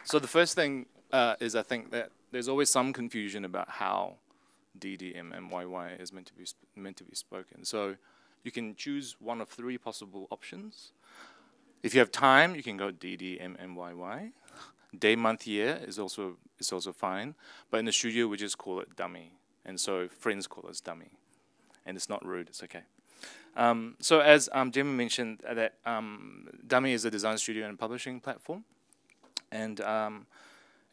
So the first thing is I think that there's always some confusion about how DDMMYY is meant to be spoken. So you can choose one of three possible options. If you have time, you can go DDMMYY. Day, month, year is also fine. But in the studio, we just call it dummy. And so friends call us dummy. And it's not rude, it's okay. So as Jim mentioned, that Dummy is a design studio and publishing platform. And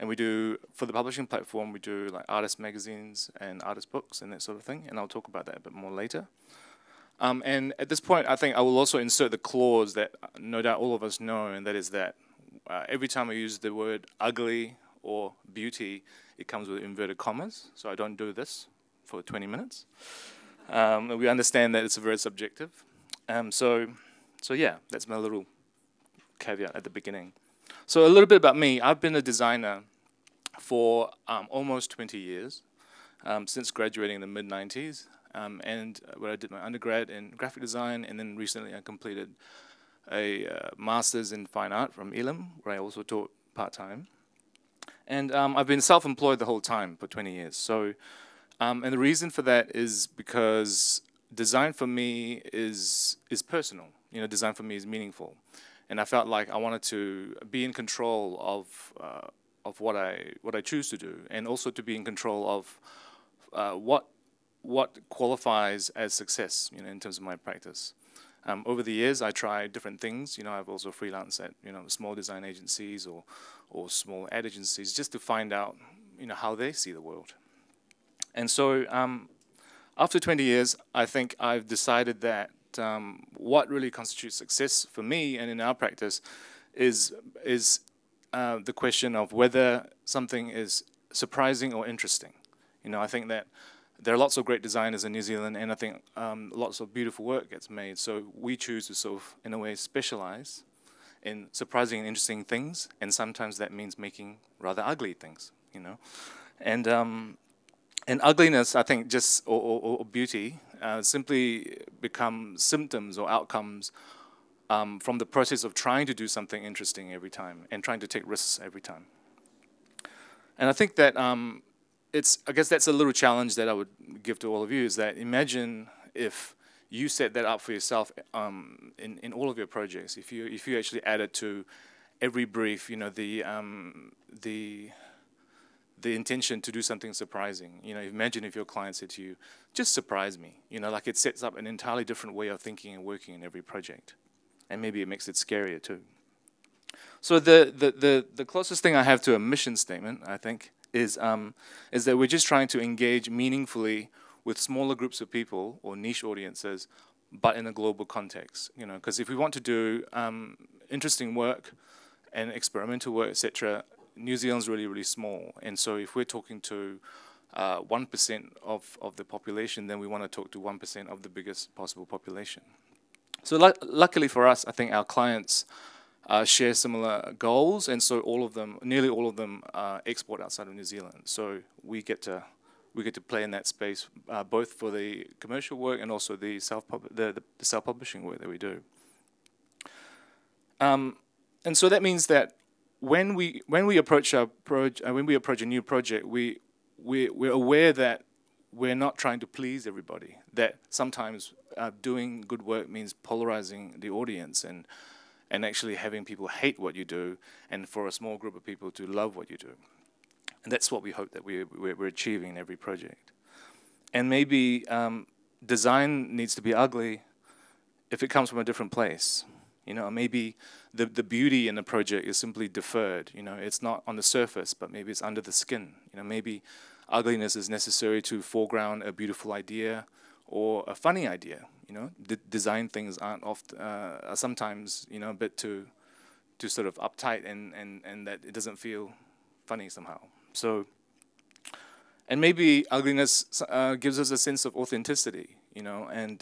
we do, for the publishing platform, we do like artist magazines and artist books and that sort of thing. And I'll talk about that a bit more later. And at this point, I think I will also insert the clause that no doubt all of us know, and that is that every time I use the word ugly or beauty, it comes with inverted commas. So I don't do this for 20 minutes. We understand that it's very subjective. So yeah, that's my little caveat at the beginning. So a little bit about me. I've been a designer for almost 20 years, since graduating in the mid-90s, and where I did my undergrad in graphic design, and then recently I completed a master's in fine art from Elam, where I also taught part-time. And I've been self-employed the whole time for 20 years. So, and the reason for that is because design for me is personal. You know, design for me is meaningful. And I felt like I wanted to be in control of what I choose to do, and also to be in control of what qualifies as success, you know, in terms of my practice. Over the years, I tried different things. You know, I've also freelanced at, you know, small design agencies or small ad agencies, just to find out, you know, how they see the world. And so after 20 years, I think I've decided that what really constitutes success for me and in our practice is the question of whether something is surprising or interesting. You know, I think that there are lots of great designers in New Zealand, and I think lots of beautiful work gets made. So we choose to sort of, in a way, specialize in surprising and interesting things, and sometimes that means making rather ugly things. You know, and ugliness, I think, just or beauty simply become symptoms or outcomes from the process of trying to do something interesting every time and trying to take risks every time. And I think that I guess that's a little challenge that I would give to all of you, is that imagine if you set that up for yourself in all of your projects. If you actually added to every brief, you know, the intention to do something surprising. You know, imagine if your client said to you, just surprise me. You know, like it sets up an entirely different way of thinking and working in every project. And maybe it makes it scarier too. So the closest thing I have to a mission statement, I think, is that we're just trying to engage meaningfully with smaller groups of people or niche audiences, but in a global context. You know, because if we want to do interesting work and experimental work, etc., New Zealand's really, really small. And so if we're talking to 1% of the population, then we want to talk to 1% of the biggest possible population. So luckily for us, I think our clients share similar goals, and so all of them, nearly all of them, export outside of New Zealand. So we get to play in that space, both for the commercial work and also the self-publishing work that we do. And so that means that when we approach a new project, we're aware that we're not trying to please everybody. That sometimes doing good work means polarizing the audience and actually having people hate what you do, and for a small group of people to love what you do. And that's what we hope that we're achieving in every project. And maybe design needs to be ugly if it comes from a different place. You know, maybe the beauty in the project is simply deferred. You know, it's not on the surface, but maybe it's under the skin. You know, maybe ugliness is necessary to foreground a beautiful idea, or a funny idea. You know, design things aren't often are sometimes, you know, a bit too sort of uptight, and that it doesn't feel funny somehow. So, and maybe ugliness gives us a sense of authenticity, you know, and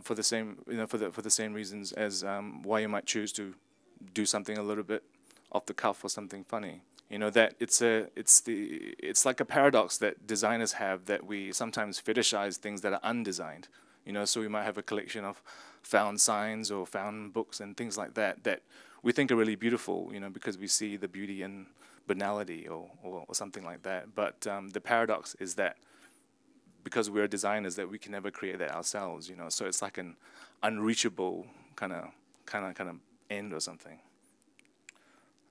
for the same, you know, for the same reasons as why you might choose to do something a little bit off the cuff or something funny. You know, that it's like a paradox that designers have, that we sometimes fetishize things that are undesigned. You know, so we might have a collection of found signs or found books and things like that that we think are really beautiful, you know, because we see the beauty in banality or something like that. But the paradox is that because we're designers, that we can never create that ourselves, you know. So it's like an unreachable kind of end or something.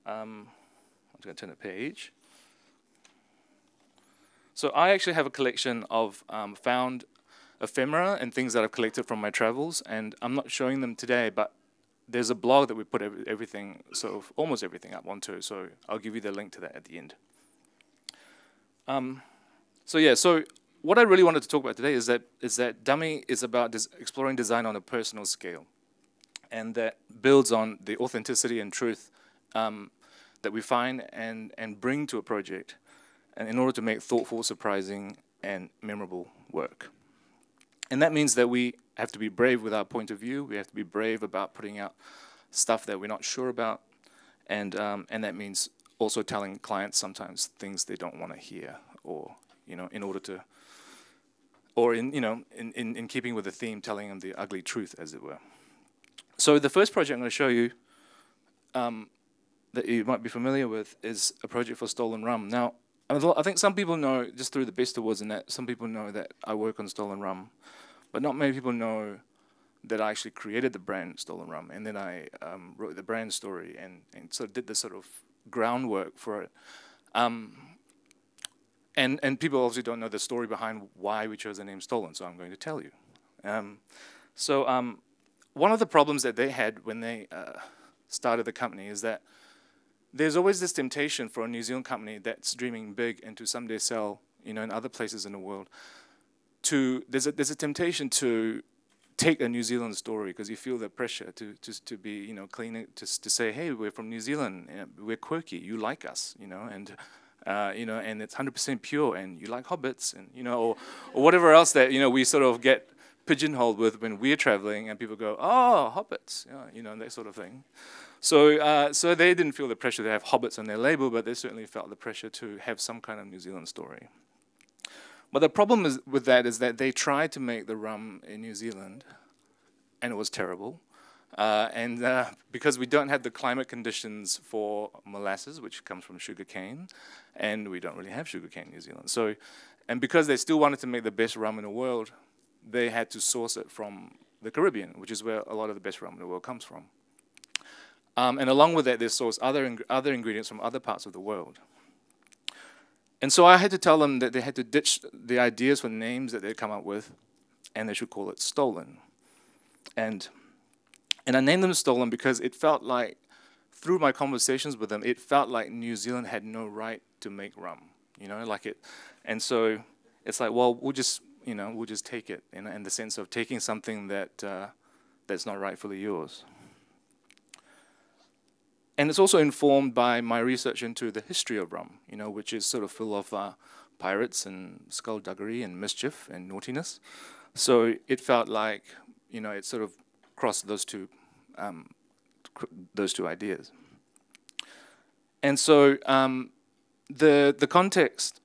I'm just going to turn the page. So I actually have a collection of found ephemera and things that I've collected from my travels, and I'm not showing them today, but there's a blog that we put everything, sort of almost everything up onto, so I'll give you the link to that at the end. So yeah, so what I really wanted to talk about today is that Dummy is about exploring design on a personal scale, and that builds on the authenticity and truth that we find and bring to a project, and in order to make thoughtful, surprising, and memorable work. And that means that we have to be brave with our point of view. We have to be brave about putting out stuff that we're not sure about, and that means also telling clients sometimes things they don't want to hear, or, you know, in order to, or in, you know, in keeping with the theme, telling them the ugly truth, as it were. So the first project I'm going to show you that you might be familiar with is a project for Stolen Rum. Now, I think some people know, just through the Best Awards and that, some people know that I work on Stolen Rum, but not many people know that I actually created the brand Stolen Rum, and then I wrote the brand story and sort of did the sort of groundwork for it. And people obviously don't know the story behind why we chose the name Stolen, so I'm going to tell you. One of the problems that they had when they started the company is that there's always this temptation for a New Zealand company that's dreaming big and to someday sell, you know, in other places in the world. There's a temptation to take a New Zealand story, because you feel the pressure to be, you know, clean, to say, hey, we're from New Zealand, we're quirky, you like us, you know, and you know, and it's 100% pure, and you like hobbits, and, you know, or whatever else that, you know, we sort of get pigeonholed with when we're traveling, and people go, oh, hobbits, yeah, you know, that sort of thing. So so they didn't feel the pressure to have hobbits on their label, but they certainly felt the pressure to have some kind of New Zealand story. But the problem with that is that they tried to make the rum in New Zealand, and it was terrible. Because we don't have the climate conditions for molasses, which comes from sugarcane, and we don't really have sugarcane in New Zealand. So, and because they still wanted to make the best rum in the world, they had to source it from the Caribbean, which is where a lot of the best rum in the world comes from. And along with that, they sourced other ingredients from other parts of the world. And so I had to tell them that they had to ditch the ideas for names that they'd come up with, and they should call it Stolen. And I named them Stolen because it felt like, through my conversations with them, it felt like New Zealand had no right to make rum, you know, like it. And so it's like, well, we'll just take it, in the sense of taking something that that's not rightfully yours. And it's also informed by my research into the history of rum, you know, which is sort of full of pirates and skullduggery and mischief and naughtiness. So it felt like, you know, it sort of crossed those two ideas. And so the context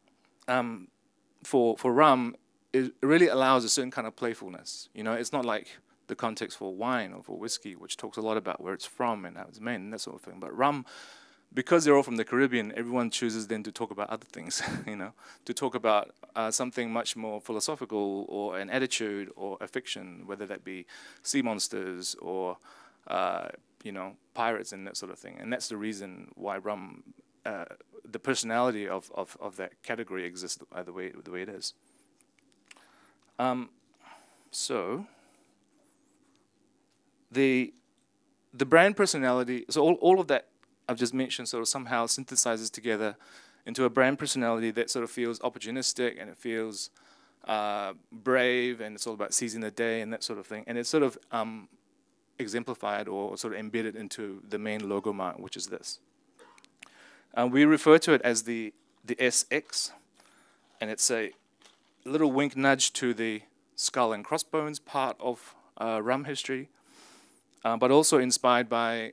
for rum really allows a certain kind of playfulness. You know, it's not like the context for wine or for whiskey, which talks a lot about where it's from and how it's made and that sort of thing. But rum, because they're all from the Caribbean, everyone chooses then to talk about other things, you know, to talk about something much more philosophical, or an attitude, or a fiction, whether that be sea monsters or, you know, pirates and that sort of thing. And that's the reason why rum, the personality of that category exists the way it is. So the brand personality, so all of that I've just mentioned sort of somehow synthesizes together into a brand personality that sort of feels opportunistic, and it feels brave, and it's all about seizing the day and that sort of thing. And it's sort of exemplified or sort of embedded into the main logo mark, which is this. We refer to it as the SX, and it's a little wink nudge to the skull and crossbones part of rum history, but also inspired by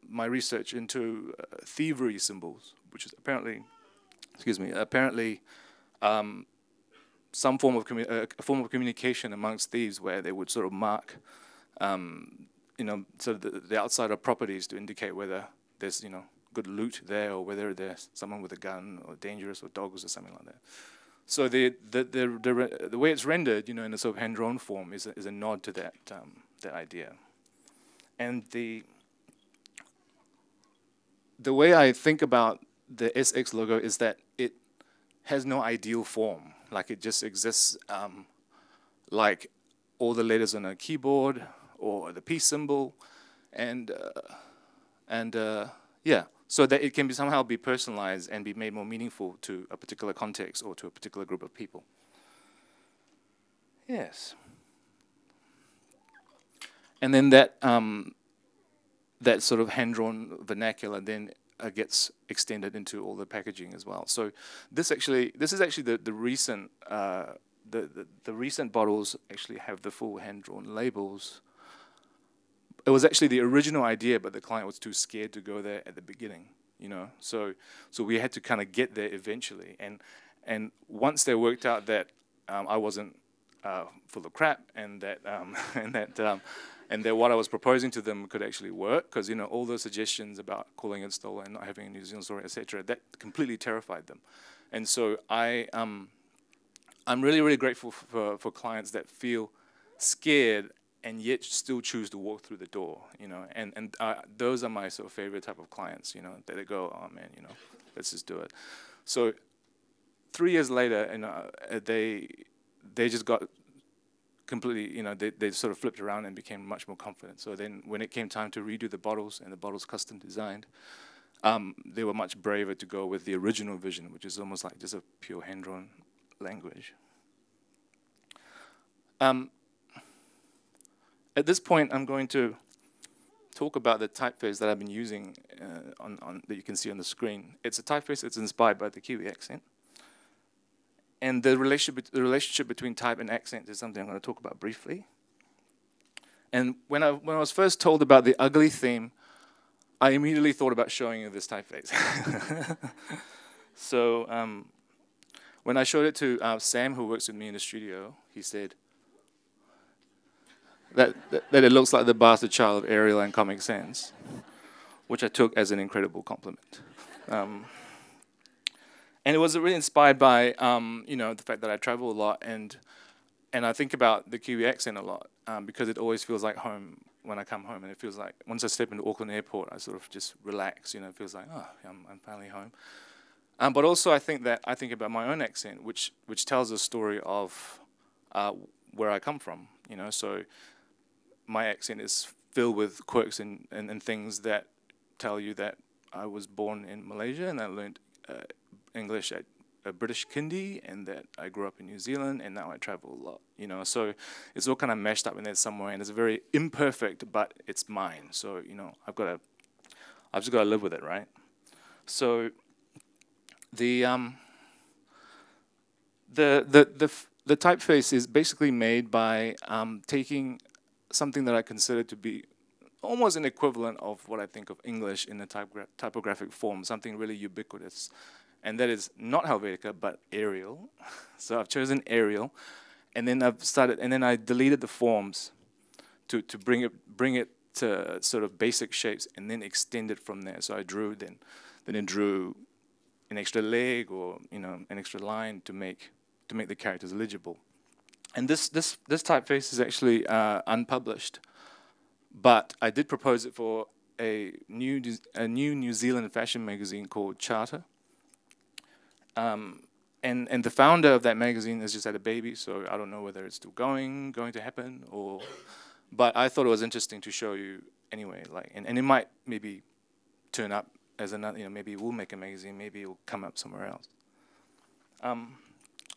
my research into thievery symbols, which is apparently, some form of a form of communication amongst thieves, where they would sort of mark, sort of the outside of properties to indicate whether there's good loot there, or whether there's someone with a gun, or dangerous, or dogs, or something like that. So the way it's rendered, in a sort of hand-drawn form, is a nod to that that idea. And the way I think about the SX logo is that it has no ideal form. Like, it just exists like all the letters on a keyboard, or the peace symbol, and yeah, so that it can somehow be personalized and be made more meaningful to a particular context or to a particular group of people. Yes. And then that that sort of hand-drawn vernacular then gets extended into all the packaging as well. So this is actually the recent the recent bottles actually have the full hand-drawn labels. It was actually the original idea, but the client was too scared to go there at the beginning, So we had to kind of get there eventually. And once they worked out that I wasn't full of crap, and that and that what I was proposing to them could actually work, because all those suggestions about calling it stolen, not having a New Zealand story, etc., that completely terrified them. And so I'm really, really grateful for clients that feel scared and yet still choose to walk through the door, and those are my sort of favorite type of clients, that they go, oh man, let's just do it. So 3 years later, they just got completely, they sort of flipped around and became much more confident. So then when it came time to redo the bottles, and the bottles custom designed, they were much braver to go with the original vision, which is almost like just a pure hand-drawn language. At this point, I'm going to talk about the typeface that I've been using that you can see on the screen. It's a typeface that's inspired by the Kiwi accent. And the relationship between type and accent is something I'm going to talk about briefly. And when I was first told about the ugly theme, I immediately thought about showing you this typeface. So when I showed it to Sam, who works with me in the studio, he said that it looks like the bastard child of Ariel and Comic Sans, which I took as an incredible compliment. And it was really inspired by the fact that I travel a lot, and I think about the Kiwi accent a lot, because it always feels like home when I come home, and it feels like once I step into Auckland Airport, I sort of just relax. It feels like, oh, I'm finally home. But also I think about my own accent, which tells a story of where I come from. So my accent is filled with quirks and things that tell you that I was born in Malaysia, and I learned English at a British kindy, and that I grew up in New Zealand, and now I travel a lot. So it's all kind of meshed up in there somewhere, and it's very imperfect, but it's mine. So I've just got to live with it, right? So the typeface is basically made by taking something that I consider to be almost an equivalent of what I think of English in the typographic form, something really ubiquitous. And that is not Helvetica, but Arial. So I've chosen Arial, and then I deleted the forms to bring it to sort of basic shapes, and then extend it from there. So I drew then it drew an extra leg, or an extra line to make the characters legible. And this typeface is actually unpublished, but I did propose it for a new New Zealand fashion magazine called Charter. And the founder of that magazine has just had a baby, so I don't know whether it's still going to happen, but I thought it was interesting to show you anyway. And it might maybe turn up as another, maybe we'll make a magazine, maybe it will come up somewhere else.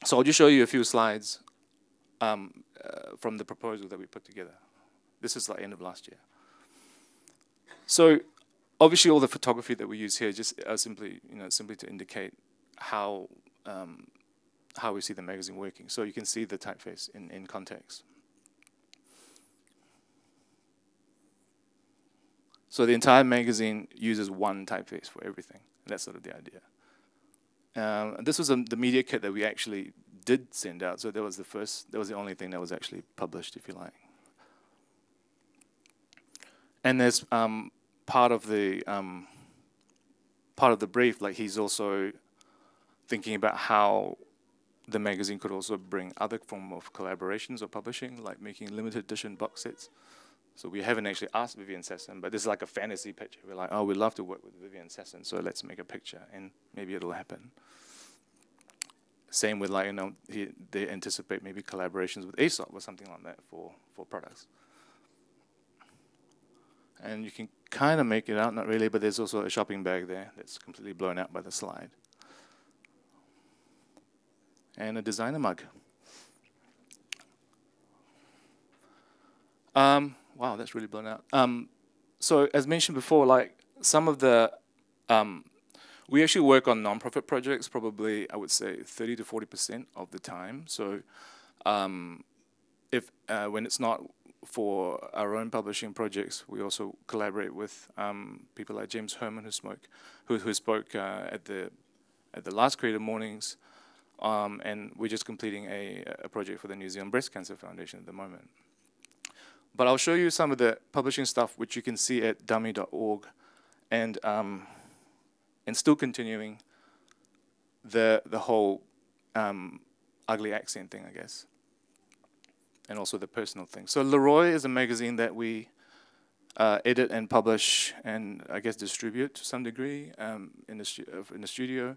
So I'll just show you a few slides from the proposal that we put together. This is like end of last year. So obviously all the photography that we use here just simply to indicate how we see the magazine working. So you can see the typeface in context. So the entire magazine uses one typeface for everything. That's sort of the idea. And this was the media kit that we actually did send out. So that was the only thing that was actually published, if you like. And there's part of the brief, like he's also thinking about how the magazine could also bring other form of collaborations or publishing, like making limited edition box sets. So we haven't actually asked Vivian Sesson, but this is like a fantasy picture. We're like, oh, we'd love to work with Vivian Sesson, so let's make a picture, and maybe it'll happen. Same with, like, they anticipate maybe collaborations with Aesop or something like that for products. And you can kind of make it out, not really, but there's also a shopping bag there that's completely blown out by the slide. And a designer mug. Wow, that's really blown out. So as mentioned before, like some of the, we actually work on nonprofit projects probably, I would say, 30 to 40% of the time. So when it's not for our own publishing projects, we also collaborate with people like James Herman, who spoke at the last Creative Mornings, and we're just completing a project for the New Zealand Breast Cancer Foundation at the moment. But I'll show you some of the publishing stuff which you can see at dummy.org, and still continuing the whole ugly accent thing, I guess, and also the personal thing. So Leroy is a magazine that we edit and publish and I guess distribute to some degree in the studio.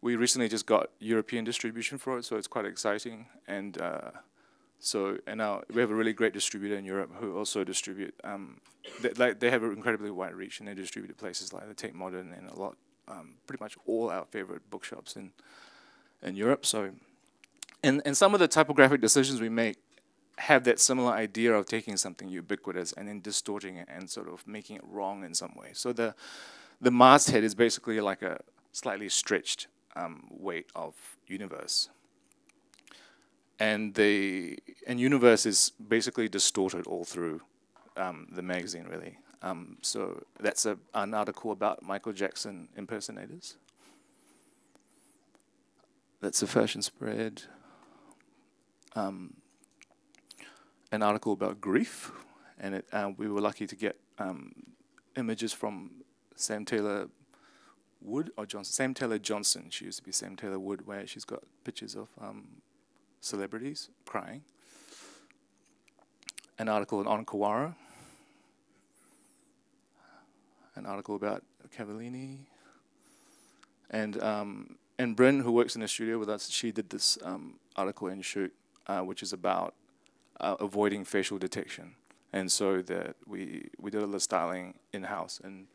We recently just got European distribution for it, so it's quite exciting. And now we have a really great distributor in Europe who also distribute. They have an incredibly wide reach, and they distribute to places like the Tate Modern and pretty much all our favorite bookshops in Europe. So, and some of the typographic decisions we make have that similar idea of taking something ubiquitous and then distorting it and sort of making it wrong in some way. So the masthead is basically like a slightly stretched weight of universe. And universe is basically distorted all through the magazine, really. So that's an article about Michael Jackson impersonators. That's a fashion spread. An article about grief, and we were lucky to get images from Sam Taylor Wood or Johnson. Sam Taylor Johnson. She used to be Sam Taylor Wood, where she's got pictures of celebrities crying. An article on Kawara. An article about Cavallini. And Bryn, who works in the studio with us, she did this article and shoot, which is about avoiding facial detection. And so that we did a little styling in-house and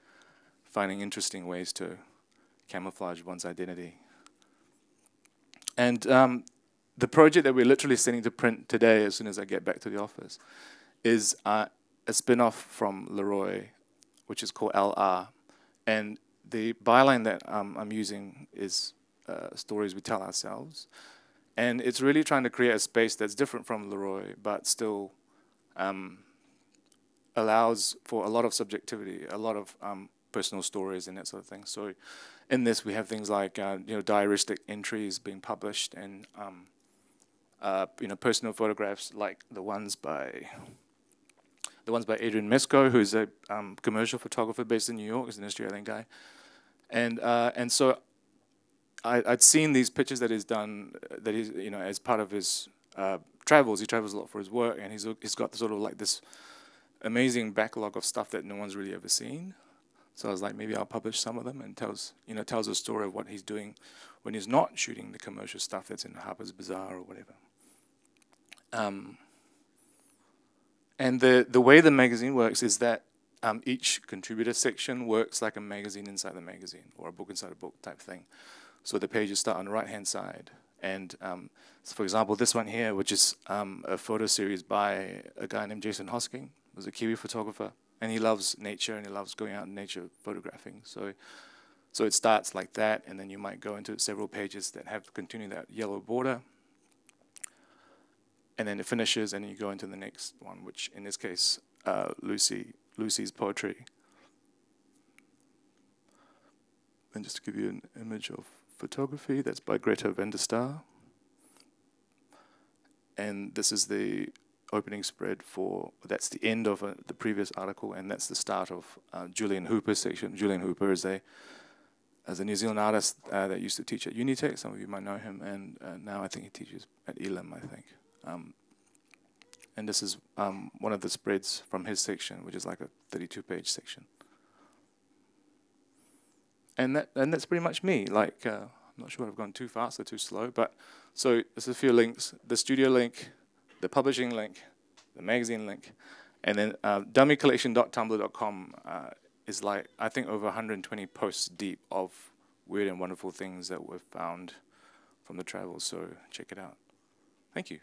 finding interesting ways to camouflage one's identity. And the project that we're literally sending to print today, as soon as I get back to the office, is a spin-off from Leroy, which is called LR. And the byline that I'm using is stories we tell ourselves. And it's really trying to create a space that's different from Leroy, but still allows for a lot of subjectivity, a lot of personal stories and that sort of thing. So in this, we have things like diaristic entries being published, and personal photographs like the ones by Adrian Mesco, who's a commercial photographer based in New York. He's an Australian guy, and so I'd seen these pictures that he's done, that he's as part of his travels. He travels a lot for his work, and he's got sort of like this amazing backlog of stuff that no one's really ever seen. So I was like, maybe I'll publish some of them, and tells a story of what he's doing when he's not shooting the commercial stuff that's in Harper's Bazaar or whatever. And the way the magazine works is that each contributor section works like a magazine inside the magazine, or a book inside a book type thing. So the pages start on the right-hand side, And so for example, this one here, which is a photo series by a guy named Jason Hosking, who's a Kiwi photographer, and he loves nature and he loves going out in nature photographing. So it starts like that, and then you might go into several pages that have continue that yellow border, and then it finishes, and you go into the next one, which in this case, Lucy's poetry. And just to give you an image of photography, that's by Greta van der Star. And this is the opening spread for, that's the end of the previous article, and that's the start of Julian Hooper's section. Julian Hooper is a New Zealand artist that used to teach at Unitec. Some of you might know him, and now I think he teaches at Elam, I think. And this is one of the spreads from his section, which is like a 32-page section. And that's pretty much me. Like, I'm not sure if I've gone too fast or too slow, but so there's a few links: the studio link, the publishing link, the magazine link, and then dummycollection.tumblr.com is like, I think, over 120 posts deep of weird and wonderful things that we've found from the travels. So check it out. Thank you.